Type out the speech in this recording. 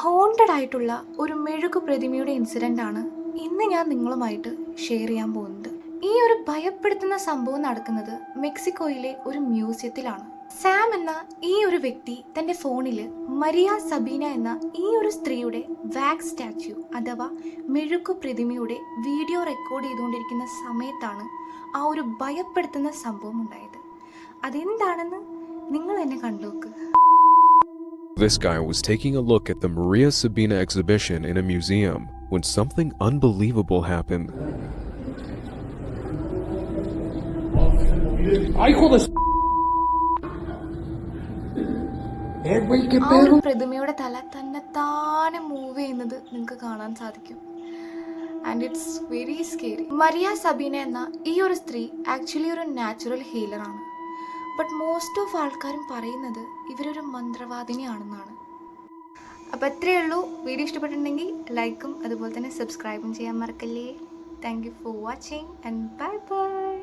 Haunted ആയിട്ടുള്ള ഒരു മെഴുകു പ്രതിമയുടെ incident ആണ് ഇന്ന് ഞാൻ നിങ്ങളുമായിട്ട് ഷെയർ ചെയ്യാൻ പോകുന്നത്. ഈ ഒരു ഭയപ്പെടുത്തുന്ന സംഭവം നടക്കുന്നത് മെക്സിക്കോയിലെ ഒരു മ്യൂസിയത്തിലാണ്. സാം എന്ന ഈ ഒരു വ്യക്തി തൻ്റെ ഫോണിൽ മരിയ സബീന എന്ന ഈ ഒരു സ്ത്രീയുടെ വാക്സ് സ്റ്റാച്യു അഥവാ മെഴുകു പ്രതിമയുടെ വീഡിയോ റെക്കോർഡ് ചെയ്തുകൊണ്ടിരിക്കുന്ന സമയത്താണ് ആ ഒരു ഭയപ്പെടുത്തുന്ന സംഭവം ഉണ്ടായത്. അതെന്താണെന്ന് നിങ്ങൾ എന്നെ കണ്ടുനോക്ക്. This guy was taking a look at the Maria Sabina exhibition in a museum when something unbelievable happened. ആ ഒരു പ്രതിമയുടെ തല തന്നെത്താനെ മൂവ് ചെയ്യുന്നത് നിങ്ങൾക്ക് കാണാൻ സാധിക്കും. And it's very scary. Maria Sabina എന്ന ഈ ഒരു സ്ത്രീ ആക്ച്വലി ഒരു നാച്ചുറൽ ഹീലറാണ്. ബട്ട് മോസ്റ്റ് ഓഫ് ആൾക്കാരും പറയുന്നത് ഇവരൊരു മന്ത്രവാദിനിയാണെന്നാണ്. അപ്പോൾ അത്രയേ ഉള്ളൂ. വീഡിയോ ഇഷ്ടപ്പെട്ടിട്ടുണ്ടെങ്കിൽ ലൈക്കും അതുപോലെ തന്നെ സബ്സ്ക്രൈബും ചെയ്യാൻ മറക്കല്ലേ. Thank you for watching and bye bye.